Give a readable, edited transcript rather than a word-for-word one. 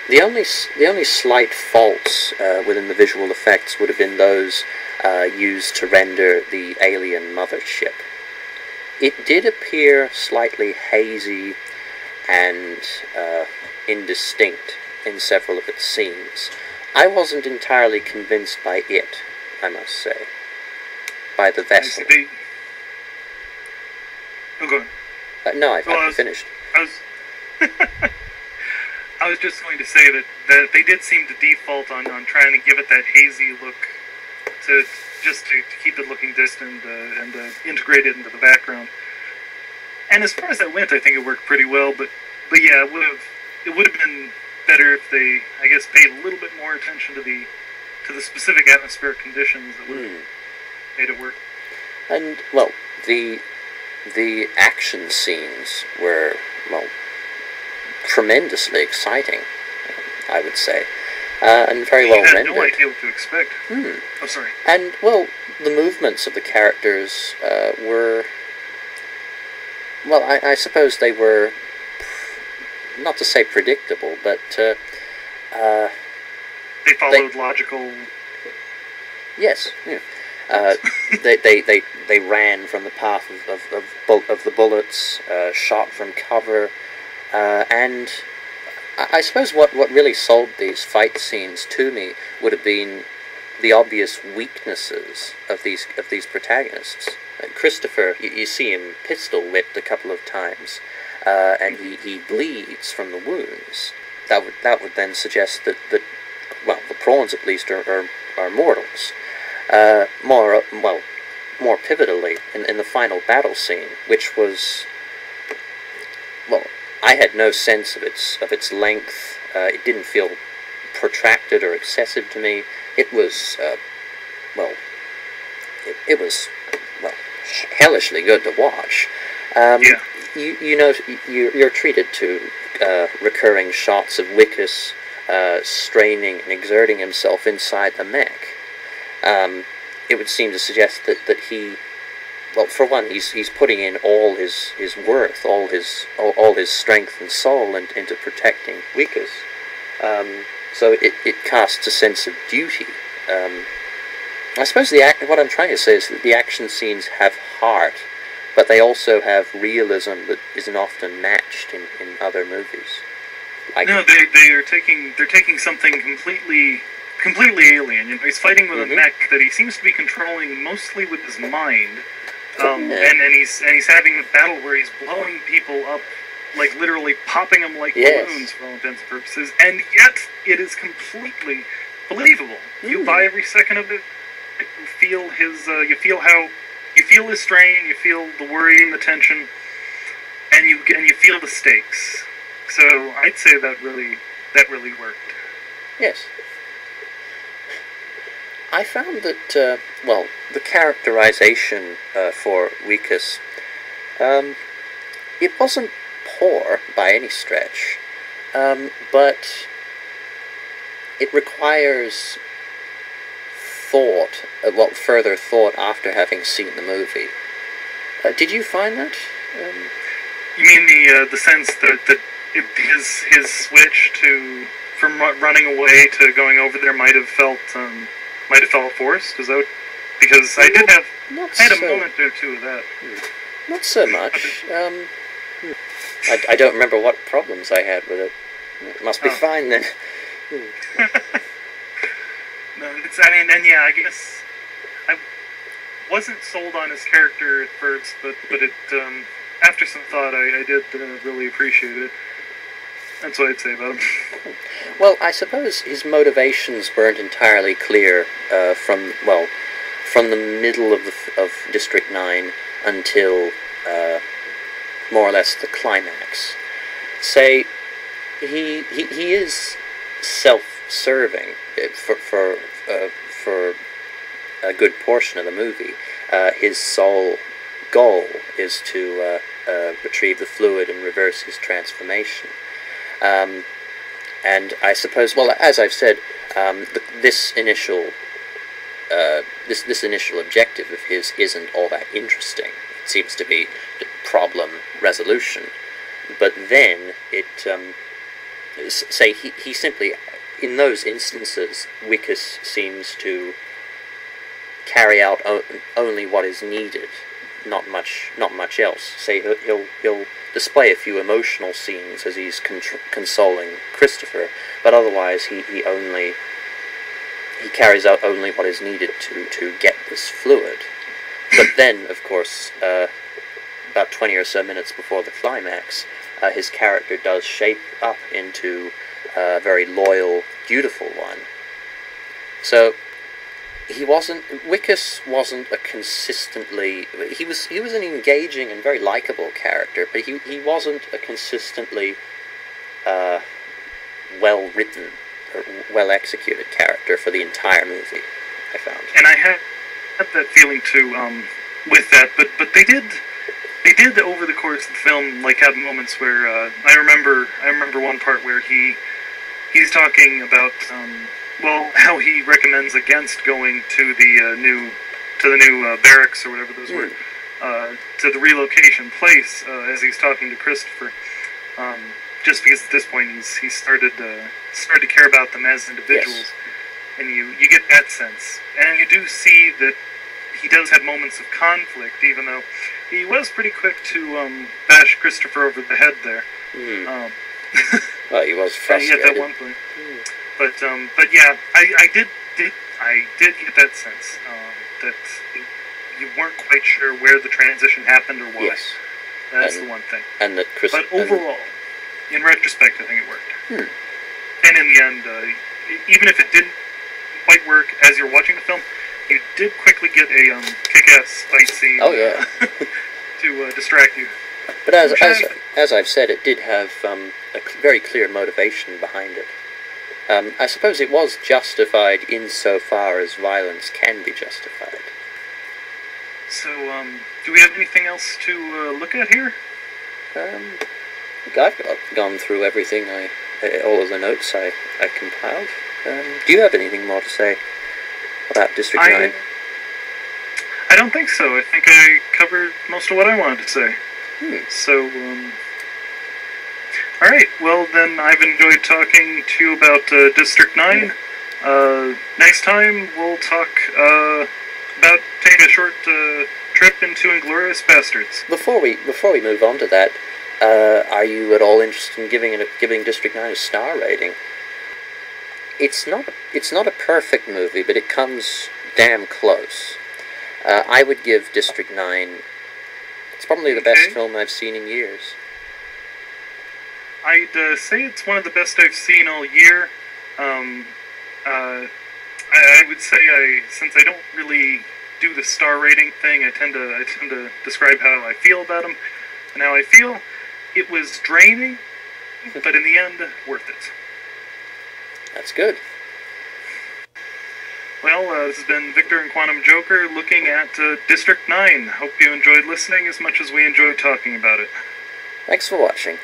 the only slight faults within the visual effects would have been those used to render the alien mothership. It did appear slightly hazy and indistinct in several of its scenes. I wasn't entirely convinced by it, I must say. By the vessel. Oh, go on. No, I've finished. I was just going to say that they did seem to default on trying to give it that hazy look, to keep it looking distant and integrated into the background. And as far as that went, I think it worked pretty well. But yeah, it would have been better if they, I guess, paid a little bit more attention to the specific atmospheric conditions that would have made it work. And well, the action scenes were, well, tremendously exciting, I would say, and very well rendered. I had no idea what to expect. Oh, sorry. And, well, the movements of the characters were, well, I suppose they were, not to say predictable, but they followed logical. Yes, yeah. They ran from the path of the bullets, shot from cover, and I suppose what really sold these fight scenes to me would have been the obvious weaknesses of these protagonists. Christopher, you see him pistol whipped a couple of times, and he bleeds from the wounds. That would then suggest that well, the prawns at least are mortals. More pivotally, in the final battle scene, which was, well, I had no sense of its length. It didn't feel protracted or excessive to me. It was, it was hellishly good to watch. Yeah. You're treated to recurring shots of Wickus straining and exerting himself inside the mech. It would seem to suggest that he, well, for one, he's putting in all his worth, all his strength and soul into protecting Wickus. So it casts a sense of duty. I suppose what I'm trying to say is that the action scenes have heart, but they also have realism that isn't often matched in other movies. No, they're taking something completely alien. You know, he's fighting with a mech that he seems to be controlling mostly with his mind, and he's having a battle where he's blowing people up, like literally popping them like balloons for all intents and purposes, and yet it is completely believable. You buy every second of it. You feel you feel his strain, you feel the worry and the tension, and you feel the stakes. So I'd say that really worked. Yes. I found that, well, the characterization for Wickus, it wasn't poor by any stretch, but it requires thought, further thought after having seen the movie. Did you find that? You mean the sense that his switch from running away to going over there might have felt forced? Is that because I had a moment or two of that. Not so much. I don't remember what problems I had with it. It must be fine then. No, I guess I wasn't sold on his character at first, but it after some thought, I did really appreciate it. That's what I'd say about him. Well, I suppose his motivations weren't entirely clear from the middle of District 9 until more or less the climax. Say, he is self-serving for a good portion of the movie. His sole goal is to retrieve the fluid and reverse his transformation. And I suppose, well, as I've said, this initial objective of his isn't all that interesting. It seems to be problem resolution. But then say he simply, in those instances, Wickus seems to carry out only what is needed, not much else. Say he'll display a few emotional scenes as he's consoling Christopher, but otherwise he carries out only what is needed to get this fluid. But then, of course, about 20 or so minutes before the climax, his character does shape up into a very loyal, dutiful one. So Wickus wasn't a consistently, he was an engaging and very likable character, but he wasn't a consistently well written or well executed character for the entire movie, I found. And I had that feeling too, with that, but they did over the course of the film like have moments where I remember one part where he's talking about how he recommends against going to the new barracks or whatever those were, to the relocation place, as he's talking to Christopher, just because at this point he started to care about them as individuals. Yes. And you get that sense, and you do see that he does have moments of conflict, even though he was pretty quick to bash Christopher over the head there. Well, he was frustrated. At that one point. But yeah, I did get that sense that you weren't quite sure where the transition happened or why. Yes. That's the one thing. And that But overall, in retrospect, I think it worked. And in the end, even if it didn't quite work as you're watching the film, you did quickly get a kick-ass fight scene. Oh yeah. To distract you. But as I've said, it did have a very clear motivation behind it. I suppose it was justified insofar as violence can be justified. So, do we have anything else to look at here? I've gone through everything, all of the notes I compiled. Do you have anything more to say about District 9? I don't think so. I think I covered most of what I wanted to say. So, alright, well then I've enjoyed talking to you about District 9. Next time we'll talk about taking a short trip into Inglourious Bastards. Before we move on to that, are you at all interested in giving District 9 a star rating? It's not a perfect movie, but it comes damn close. I would give District 9. It's probably the best film I've seen in years. I'd say it's one of the best I've seen all year. I would say since I don't really do the star rating thing, I tend to describe how I feel about them, and how I feel it was draining, but in the end, worth it. That's good. Well, this has been Victor and QuantumJoker looking at District 9. Hope you enjoyed listening as much as we enjoyed talking about it. Thanks for watching.